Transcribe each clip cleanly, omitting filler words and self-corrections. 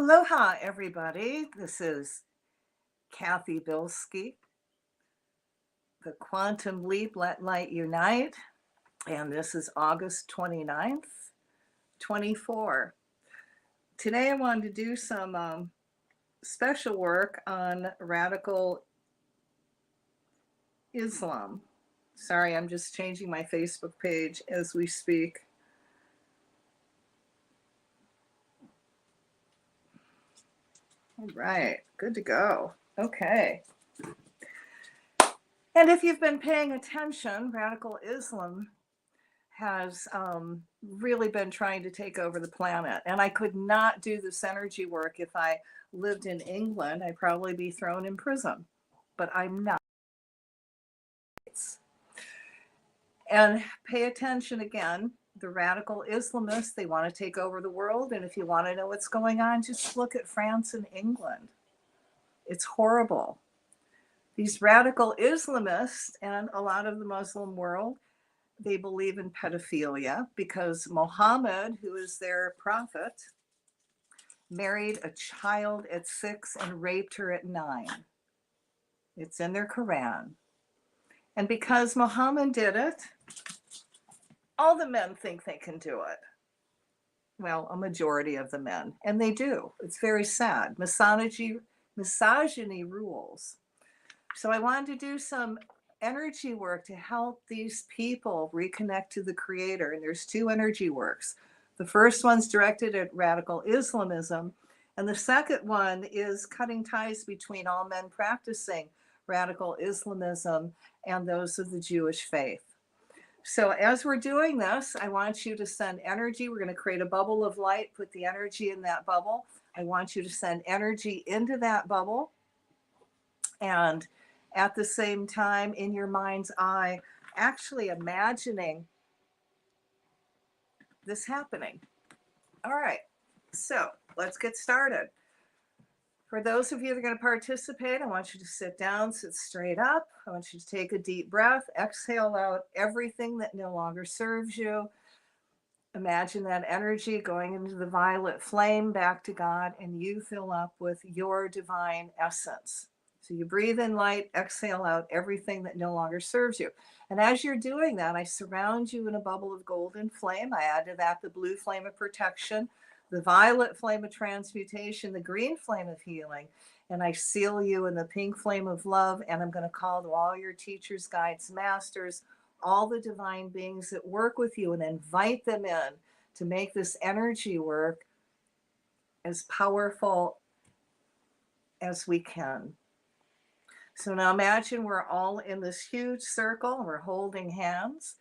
Aloha, everybody. This is Cathy Bilsky, the Quantum Leap, Let Light Unite. And this is August 29th, 24. Today I wanted to do some special work on radical Islam. Sorry, I'm just changing my Facebook page as we speak. All right, good to go. Okay. And if you've been paying attention, radical Islam has really been trying to take over the planet. And I could not do this energy work if I lived in England. I'd probably be thrown in prison, but I'm not. And pay attention again. The radical Islamists, they want to take over the world. And if you want to know what's going on, just look at France and England. It's horrible. These radical Islamists and a lot of the Muslim world, they believe in pedophilia because Muhammad, who is their prophet, married a child at 6 and raped her at 9. It's in their Quran. And because Muhammad did it, all the men think they can do it. Well, a majority of the men, and they do. It's very sad. Misogyny rules. So I wanted to do some energy work to help these people reconnect to the creator. And there's 2 energy works. The first one's directed at radical Islamism. And the second one is cutting ties between all men practicing radical Islamism and those of the Jewish faith. So as we're doing this, I want you to send energy. We're going to create a bubble of light, put the energy in that bubble. I want you to send energy into that bubble. And at the same time, in your mind's eye, actually imagining this happening. All right, so let's get started. For those of you that are going to participate, I want you to sit down, sit straight up. I want you to take a deep breath, exhale out everything that no longer serves you. Imagine that energy going into the violet flame back to God, and you fill up with your divine essence. So you breathe in light, exhale out everything that no longer serves you. And as you're doing that, I surround you in a bubble of golden flame. I add to that the blue flame of protection, the violet flame of transmutation, the green flame of healing, and I seal you in the pink flame of love. And I'm going to call to all your teachers, guides, masters, all the divine beings that work with you, and invite them in to make this energy work as powerful as we can. So now imagine we're all in this huge circle. We're holding hands.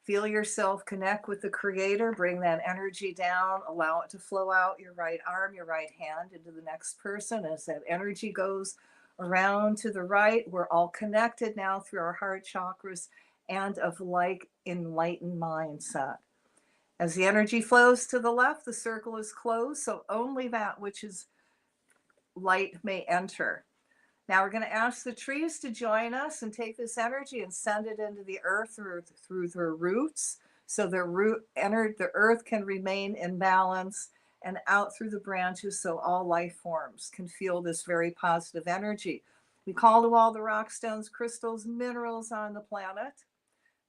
Feel yourself connect with the creator. Bring that energy down. Allow it to flow out your right arm, your right hand into the next person. As that energy goes around to the right, we're all connected now through our heart chakras and of like enlightened mindset. As the energy flows to the left, the circle is closed, so only that which is light may enter. Now we're going to ask the trees to join us and take this energy and send it into the earth through their roots, so the earth can remain in balance, and out through the branches so all life forms can feel this very positive energy. We call to all the rock, stones, crystals, minerals on the planet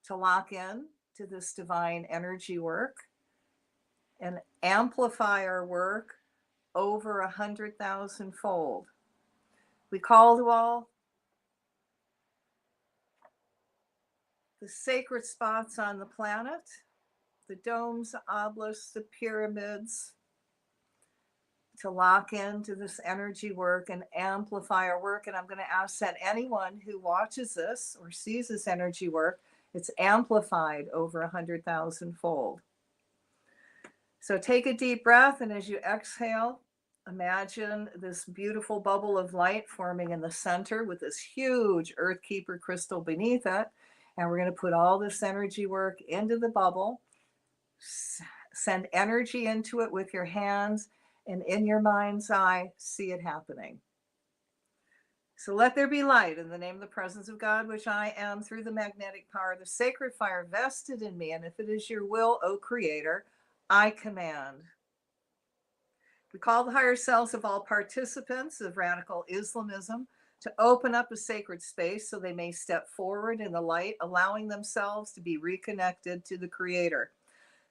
to lock in to this divine energy work and amplify our work over 100,000 fold. We call to all the sacred spots on the planet, the domes, the obelisks, the pyramids, to lock into this energy work and amplify our work. And I'm going to ask that anyone who watches this or sees this energy work, it's amplified over 100,000 fold. So take a deep breath, and as you exhale, imagine this beautiful bubble of light forming in the center with this huge Earth Keeper crystal beneath it. And we're going to put all this energy work into the bubble. Send energy into it with your hands, and in your mind's eye, see it happening. So let there be light in the name of the presence of God, which I am, through the magnetic power of the sacred fire vested in me. And if it is your will, O Creator, I command. We call the higher selves of all participants of radical Islamism to open up a sacred space so they may step forward in the light, allowing themselves to be reconnected to the Creator.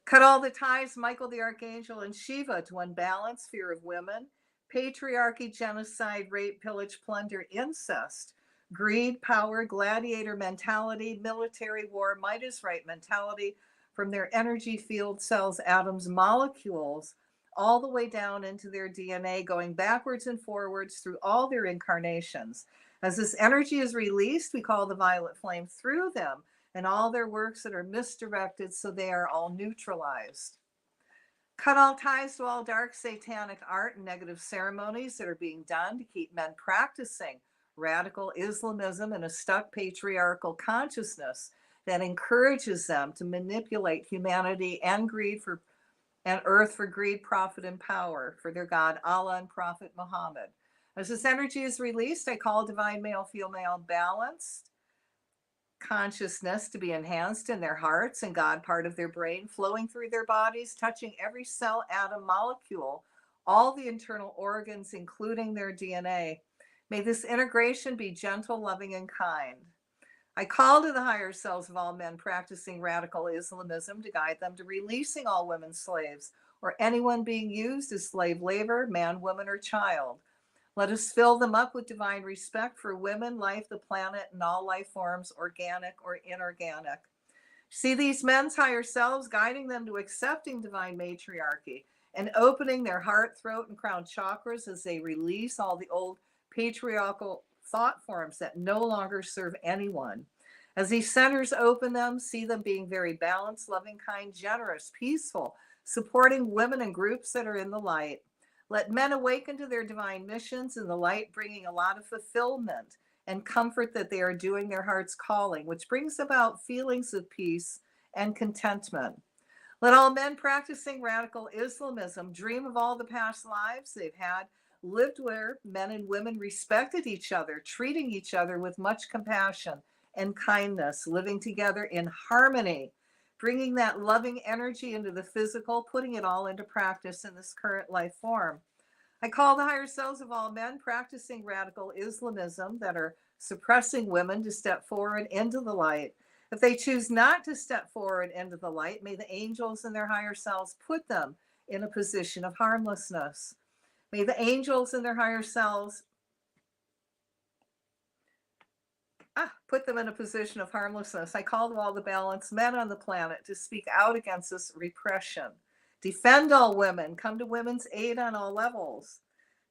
Cut all the ties, Michael the Archangel and Shiva, to unbalance fear of women, patriarchy, genocide, rape, pillage, plunder, incest, greed, power, gladiator mentality, military war, might is right mentality, from their energy field, cells, atoms, molecules, all the way down into their DNA, going backwards and forwards through all their incarnations. As this energy is released, we call the violet flame through them and all their works that are misdirected, so they are all neutralized. Cut all ties to all dark satanic art and negative ceremonies that are being done to keep men practicing radical Islamism in a stuck patriarchal consciousness that encourages them to manipulate humanity and greed for and earth for greed, profit, and power for their God Allah and Prophet Muhammad. As this energy is released, I call divine male female balanced consciousness to be enhanced in their hearts and God part of their brain, flowing through their bodies, touching every cell, atom, molecule, all the internal organs, including their DNA. May this integration be gentle, loving, and kind. I call to the higher selves of all men practicing radical Islamism to guide them to releasing all women slaves or anyone being used as slave labor, man, woman, or child. Let us fill them up with divine respect for women, life, the planet, and all life forms, organic or inorganic. See these men's higher selves guiding them to accepting divine matriarchy and opening their heart, throat, and crown chakras as they release all the old patriarchal thought forms that no longer serve anyone. As these centers open them, see them being very balanced, loving, kind, generous, peaceful, supporting women and groups that are in the light. Let men awaken to their divine missions in the light, bringing a lot of fulfillment and comfort that they are doing their heart's calling, which brings about feelings of peace and contentment. Let all men practicing radical Islamism dream of all the past lives they've had, lived where men and women respected each other, treating each other with much compassion and kindness, living together in harmony, bringing that loving energy into the physical, putting it all into practice in this current life form. I call the higher selves of all men practicing radical Islamism that are suppressing women to step forward into the light. If they choose not to step forward into the light, may the angels and their higher selves put them in a position of harmlessness. May the angels and their higher selves put them in a position of harmlessness. I call to all the balanced men on the planet to speak out against this repression. Defend all women. Come to women's aid on all levels.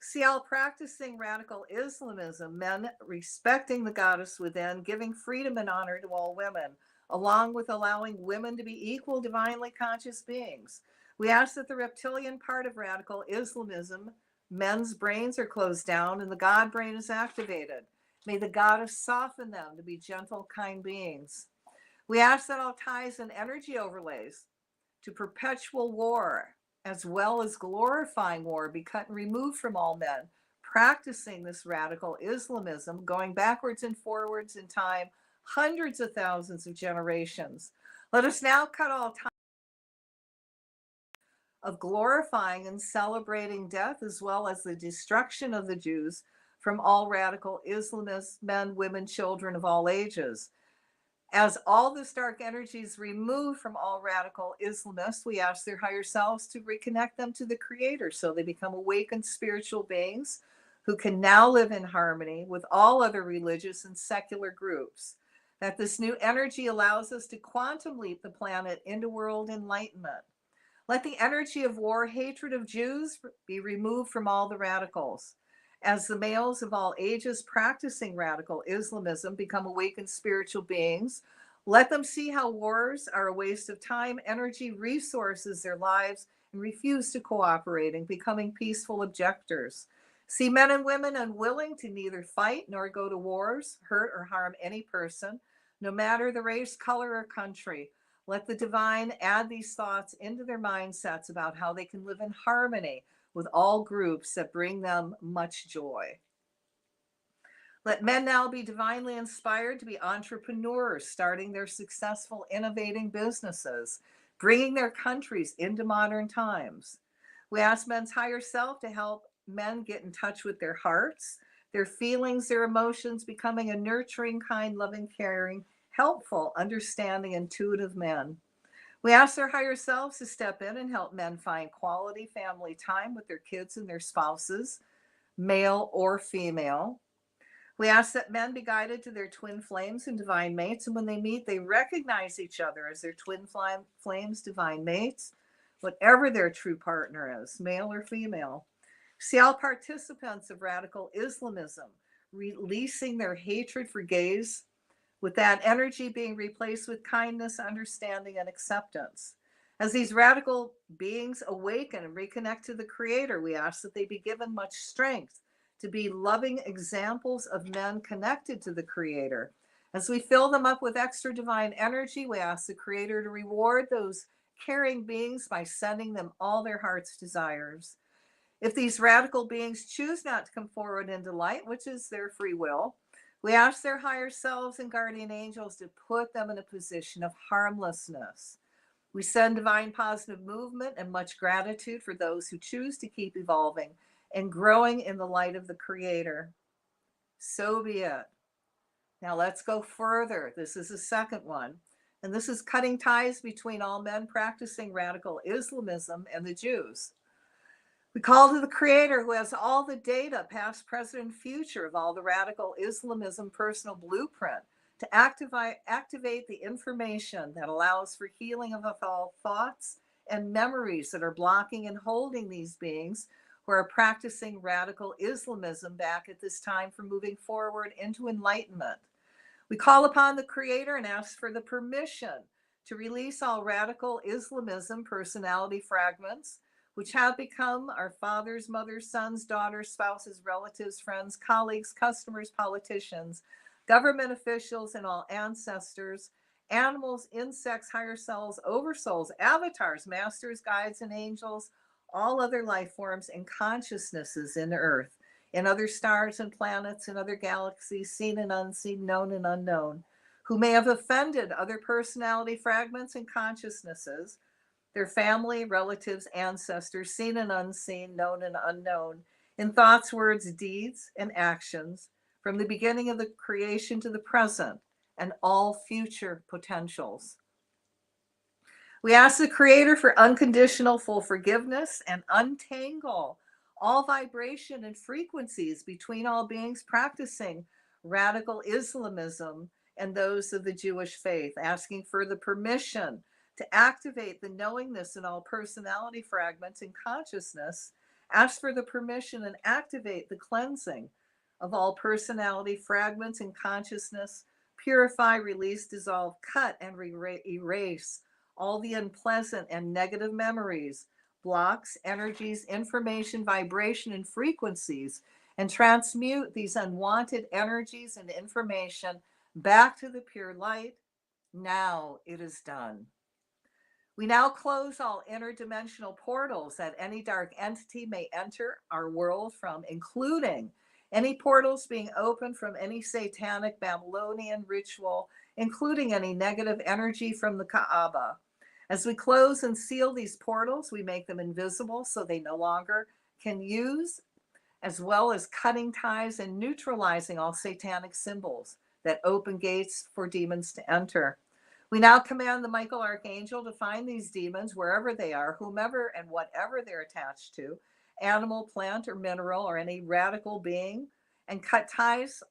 See all practicing radical Islamism, men respecting the goddess within, giving freedom and honor to all women, along with allowing women to be equal, divinely conscious beings. We ask that the reptilian part of radical Islamism, men's brains are closed down and the God brain is activated. May the goddess soften them to be gentle, kind beings. We ask that all ties and energy overlays to perpetual war, as well as glorifying war, be cut and removed from all men practicing this radical Islamism, going backwards and forwards in time, hundreds of thousands of generations. Let us now cut all ties of glorifying and celebrating death, as well as the destruction of the Jews from all radical Islamists, men, women, children of all ages. As all this dark energy is removed from all radical Islamists, we ask their higher selves to reconnect them to the Creator so they become awakened spiritual beings who can now live in harmony with all other religious and secular groups. That this new energy allows us to quantum leap the planet into world enlightenment. Let the energy of war, hatred of Jews be removed from all the radicals. As the males of all ages practicing radical Islamism become awakened spiritual beings, let them see how wars are a waste of time, energy, resources, their lives, and refuse to cooperate in becoming peaceful objectors. See men and women unwilling to neither fight nor go to wars, hurt or harm any person, no matter the race, color, or country. Let the divine add these thoughts into their mindsets about how they can live in harmony with all groups that bring them much joy. Let men now be divinely inspired to be entrepreneurs, starting their successful, innovating businesses, bringing their countries into modern times. We ask men's higher self to help men get in touch with their hearts, their feelings, their emotions, becoming a nurturing, kind, loving, caring, helpful, understanding, intuitive men. We ask their higher selves to step in and help men find quality family time with their kids and their spouses, male or female. We ask that men be guided to their twin flames and divine mates, and when they meet, they recognize each other as their twin flames, divine mates, whatever their true partner is, male or female. See all participants of radical Islamism releasing their hatred for gays, with that energy being replaced with kindness, understanding, and acceptance. As these radical beings awaken and reconnect to the Creator, we ask that they be given much strength to be loving examples of men connected to the Creator. As we fill them up with extra divine energy, we ask the Creator to reward those caring beings by sending them all their heart's desires. If these radical beings choose not to come forward into light, which is their free will, we ask their higher selves and guardian angels to put them in a position of harmlessness. We send divine positive movement and much gratitude for those who choose to keep evolving and growing in the light of the Creator. So be it. Now let's go further. This is the second one. And this is cutting ties between all men practicing radical Islamism and the Jews. We call to the Creator, who has all the data, past, present, and future, of all the radical Islamism personal blueprint, to activate the information that allows for healing of all thoughts and memories that are blocking and holding these beings who are practicing radical Islamism back at this time for moving forward into enlightenment. We call upon the Creator and ask for the permission to release all radical Islamism personality fragments, which have become our fathers, mothers, sons, daughters, spouses, relatives, friends, colleagues, customers, politicians, government officials, and all ancestors, animals, insects, higher selves, oversouls, avatars, masters, guides, and angels, all other life forms and consciousnesses in the earth, in other stars and planets, in other galaxies, seen and unseen, known and unknown, who may have offended other personality fragments and consciousnesses, their family, relatives, ancestors, seen and unseen, known and unknown, in thoughts, words, deeds, and actions, from the beginning of the creation to the present, and all future potentials. We ask the Creator for unconditional full forgiveness and untangle all vibration and frequencies between all beings practicing radical Islamism and those of the Jewish faith, asking for the permission to activate the knowingness in all personality fragments and consciousness, ask for the permission and activate the cleansing of all personality fragments and consciousness, purify, release, dissolve, cut, and erase all the unpleasant and negative memories, blocks, energies, information, vibration, and frequencies, and transmute these unwanted energies and information back to the pure light. Now it is done. We now close all interdimensional portals that any dark entity may enter our world from, including any portals being opened from any satanic Babylonian ritual, including any negative energy from the Kaaba. As we close and seal these portals, we make them invisible so they no longer can use, as well as cutting ties and neutralizing all satanic symbols that open gates for demons to enter. We now command the Michael Archangel to find these demons wherever they are, whomever and whatever they're attached to, animal, plant, or mineral, or any radical being, and cut ties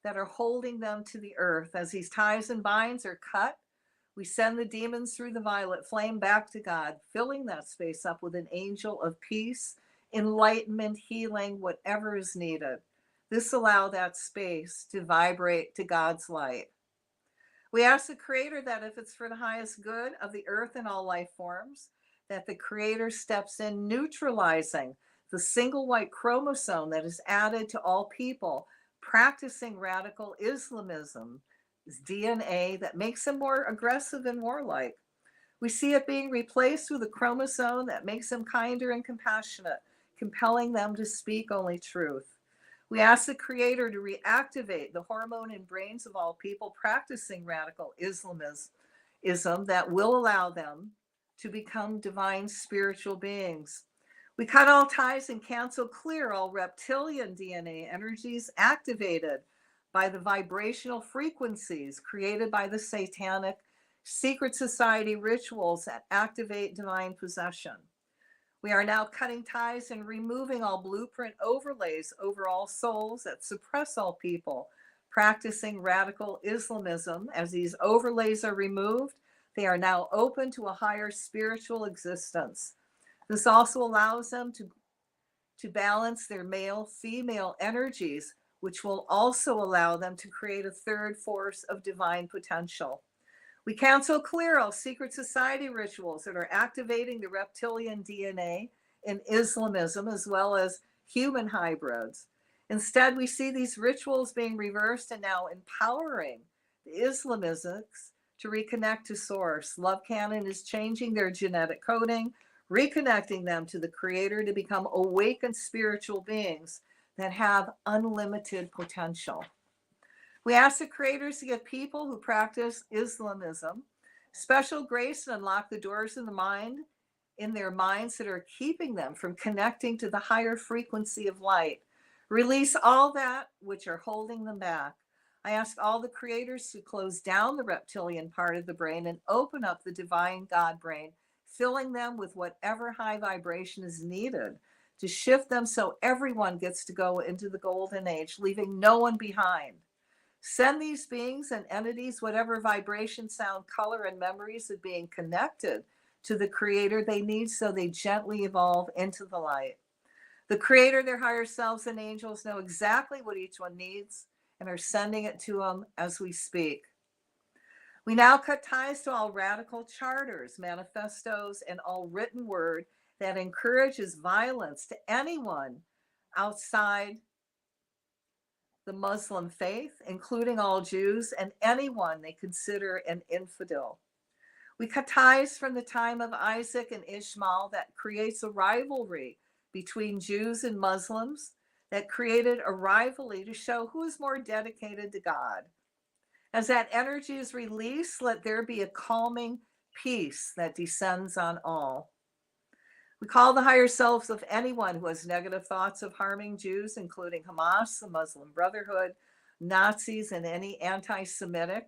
that are holding them to the earth. As these ties and binds are cut, we send the demons through the violet flame back to God, filling that space up with an angel of peace, enlightenment, healing, whatever is needed. This allows that space to vibrate to God's light. We ask the Creator that if it's for the highest good of the earth and all life forms, that the Creator steps in, neutralizing the single white chromosome that is added to all people practicing radical Islamism, DNA that makes them more aggressive and warlike. We see it being replaced with a chromosome that makes them kinder and compassionate, compelling them to speak only truth. We ask the Creator to reactivate the hormone and brains of all people practicing radical Islamism that will allow them to become divine spiritual beings. We cut all ties and cancel clear all reptilian DNA energies activated by the vibrational frequencies created by the satanic secret society rituals that activate divine possession. We are now cutting ties and removing all blueprint overlays over all souls that suppress all people practicing radical Islamism. As these overlays are removed, they are now open to a higher spiritual existence. This also allows them to balance their male-female energies, which will also allow them to create a third force of divine potential. We cancel clear all secret society rituals that are activating the reptilian DNA in Islamism, as well as human hybrids. Instead, we see these rituals being reversed and now empowering the Islamists to reconnect to source. Love Canon is changing their genetic coding, reconnecting them to the Creator to become awakened spiritual beings that have unlimited potential. We ask the creators to give people who practice Islamism special grace and unlock the doors in their minds that are keeping them from connecting to the higher frequency of light. Release all that which are holding them back. I ask all the creators to close down the reptilian part of the brain and open up the divine God brain, filling them with whatever high vibration is needed to shift them so everyone gets to go into the golden age, leaving no one behind. Send these beings and entities whatever vibration, sound, color, and memories of being connected to the Creator they need so they gently evolve into the light. The Creator, their higher selves, and angels know exactly what each one needs and are sending it to them as we speak. We now cut ties to all radical charters, manifestos, and all written word that encourages violence to anyone outside the Muslim faith, including all Jews and anyone they consider an infidel. We cut ties from the time of Isaac and Ishmael that creates a rivalry between Jews and Muslims, that created a rivalry to show who is more dedicated to God. As that energy is released, let there be a calming peace that descends on all. We call the higher selves of anyone who has negative thoughts of harming Jews, including Hamas, the Muslim Brotherhood, Nazis, and any anti-Semitic,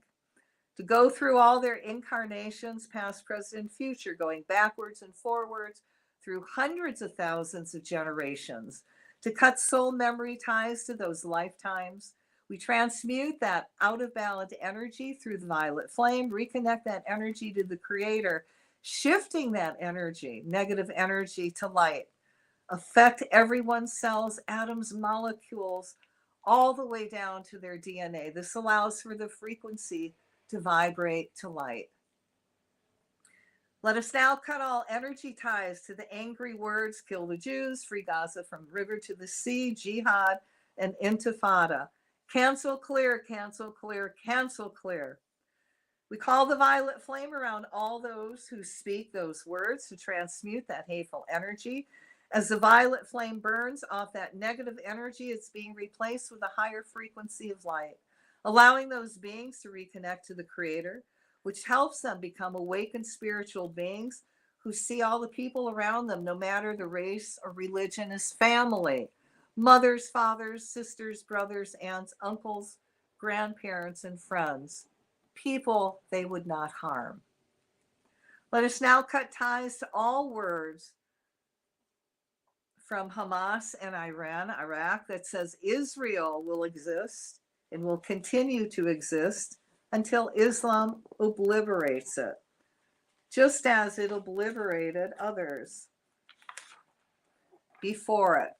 to go through all their incarnations, past, present, and future, going backwards and forwards through hundreds of thousands of generations, to cut soul memory ties to those lifetimes. We transmute that out of balance energy through the violet flame, reconnect that energy to the Creator, shifting that energy, negative energy, to light. Affect everyone's cells, atoms, molecules, all the way down to their DNA. This allows for the frequency to vibrate to light. Let us now cut all energy ties to the angry words, kill the Jews, free Gaza from river to the sea, jihad, and intifada. Cancel clear, cancel clear, cancel clear. We call the violet flame around all those who speak those words to transmute that hateful energy. As the violet flame burns off that negative energy, it's being replaced with a higher frequency of light, allowing those beings to reconnect to the Creator, which helps them become awakened spiritual beings who see all the people around them, no matter the race or religion, as family. Mothers, fathers, sisters, brothers, aunts, uncles, grandparents, and friends. People they would not harm. Let us now cut ties to all words from Hamas and Iraq, that says Israel will exist and will continue to exist until Islam obliterates it, just as it obliterated others before it.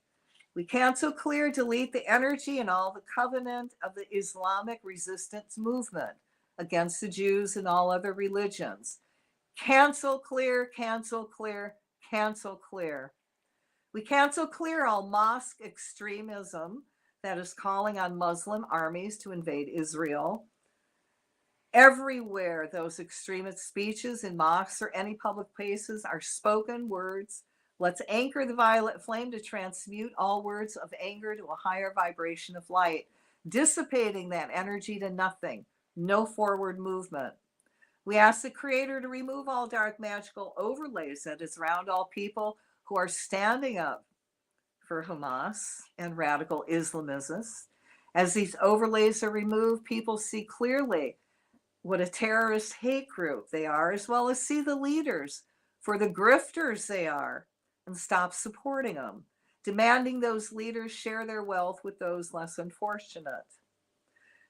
We cancel, clear, delete the energy and all the covenant of the Islamic resistance movement against the Jews and all other religions. Cancel, clear, cancel, clear, cancel, clear. We cancel clear all mosque extremism that is calling on Muslim armies to invade Israel. Everywhere those extremist speeches in mosques or any public places are spoken words, let's anchor the violet flame to transmute all words of anger to a higher vibration of light, dissipating that energy to nothing. No forward movement. We ask the Creator to remove all dark magical overlays that is around all people who are standing up for Hamas and radical Islamists. As these overlays are removed, people see clearly what a terrorist hate group they are, as well as see the leaders for the grifters they are, and stop supporting them, demanding those leaders share their wealth with those less unfortunate.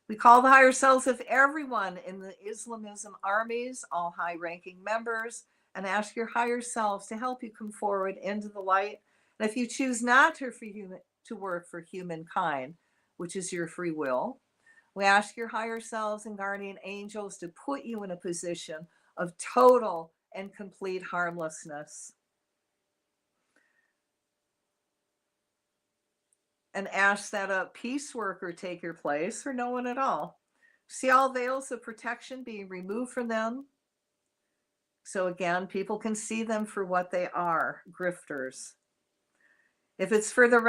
We call the higher selves of everyone in the Islamism armies, all high-ranking members, and ask your higher selves to help you come forward into the light. And if you choose not to work for humankind, which is your free will, we ask your higher selves and guardian angels to put you in a position of total and complete harmlessness. And ask that a peace worker take your place, or no one at all. See all veils of protection being removed from them. So again, people can see them for what they are, grifters. If it's for the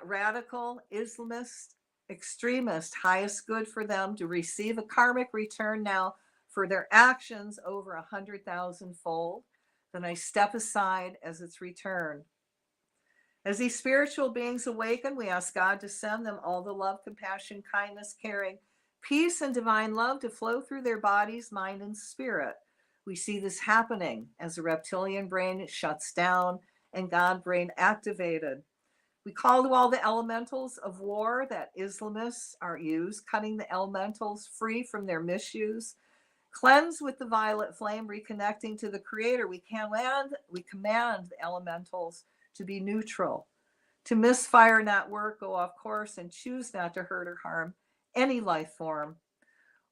radical Islamist extremist, highest good for them to receive a karmic return now for their actions over 100,000-fold, then I step aside as its return. As these spiritual beings awaken, we ask God to send them all the love, compassion, kindness, caring, peace, and divine love to flow through their bodies, mind, and spirit. We see this happening as the reptilian brain shuts down and God brain activated. We call to all the elementals of war that Islamists are used, cutting the elementals free from their misuse. Cleanse with the violet flame, reconnecting to the Creator. We command the elementals to be neutral, to misfire, not work, go off course, and choose not to hurt or harm any life form.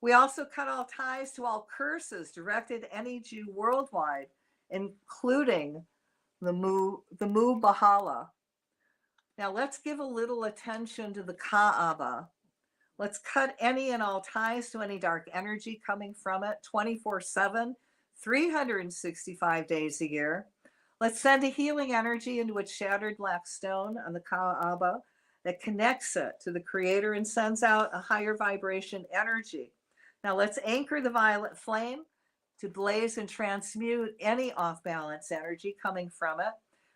We also cut all ties to all curses directed at any Jew worldwide, including the Mubahala. Now let's give a little attention to the Kaaba. Let's cut any and all ties to any dark energy coming from it 24/7, 365 days a year. Let's send a healing energy into its shattered black stone on the Kaaba that connects it to the Creator and sends out a higher vibration energy. Now let's anchor the violet flame to blaze and transmute any off-balance energy coming from it,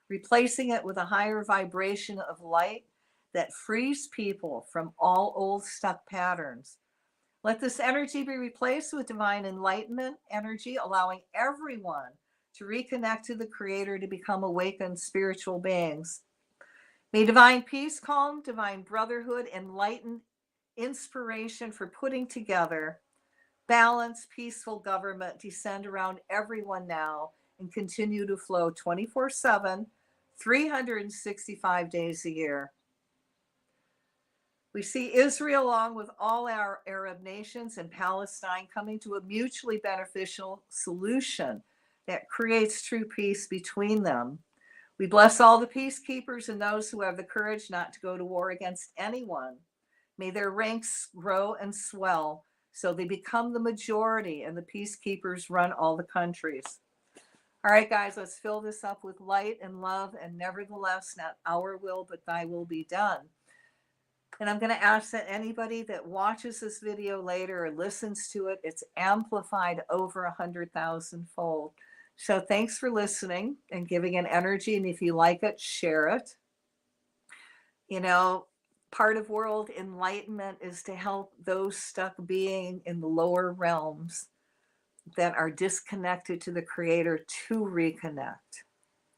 replacing it with a higher vibration of light that frees people from all old stuck patterns. Let this energy be replaced with divine enlightenment energy, allowing everyone to reconnect to the Creator to become awakened spiritual beings. May divine peace, calm, divine brotherhood, enlightened inspiration for putting together balanced, peaceful government descend around everyone now and continue to flow 24/7, 365 days a year. We see Israel, along with all our Arab nations and Palestine, coming to a mutually beneficial solution that creates true peace between them. We bless all the peacekeepers and those who have the courage not to go to war against anyone. May their ranks grow and swell so they become the majority and the peacekeepers run all the countries. All right, guys, let's fill this up with light and love, and nevertheless, not our will, but thy will be done. And I'm going to ask that anybody that watches this video later or listens to it, it's amplified over 100,000-fold. So thanks for listening and giving an energy. And if you like it, share it. You know, part of world enlightenment is to help those stuck being in the lower realms that are disconnected to the Creator to reconnect.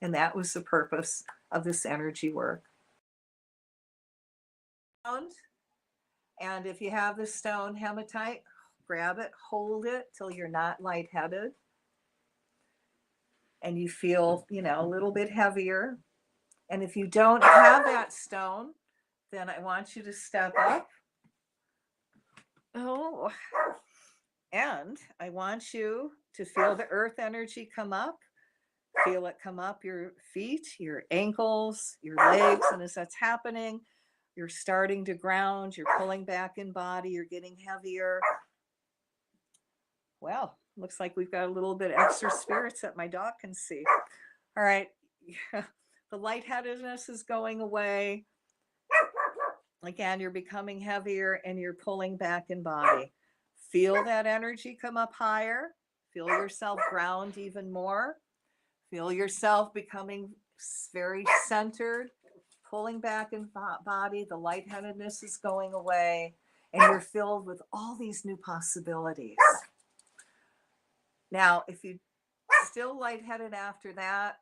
And that was the purpose of this energy work. And if you have the stone hematite, grab it, hold it till you're not lightheaded. And you feel, a little bit heavier. And if you don't have that stone, then I want you to step up. Oh, and I want you to feel the earth energy come up. Feel it come up your feet, your ankles, your legs. And as that's happening, you're starting to ground, you're pulling back in body, you're getting heavier. Well, looks like we've got a little bit extra spirits that my dog can see. All right. The lightheadedness is going away. Again, you're becoming heavier and you're pulling back in body. Feel that energy come up higher. Feel yourself ground even more. Feel yourself becoming very centered, pulling back in body. The lightheadedness is going away, and you're filled with all these new possibilities. Now, if you still lightheaded after that,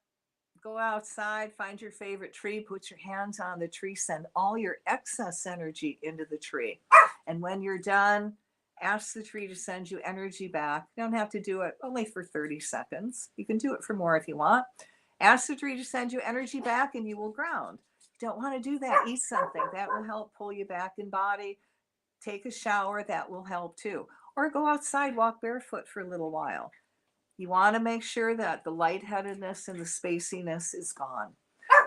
go outside, find your favorite tree, put your hands on the tree, send all your excess energy into the tree. And when you're done, ask the tree to send you energy back. You don't have to do it only for 30 seconds. You can do it for more if you want. Ask the tree to send you energy back and you will ground. If you don't want to do that, eat something. That will help pull you back in body. Take a shower. That will help too. Or go outside, walk barefoot for a little while. You want to make sure that the lightheadedness and the spaciness is gone.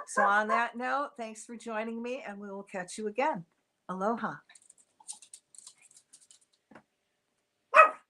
So on that note, thanks for joining me, and we will catch you again. Aloha.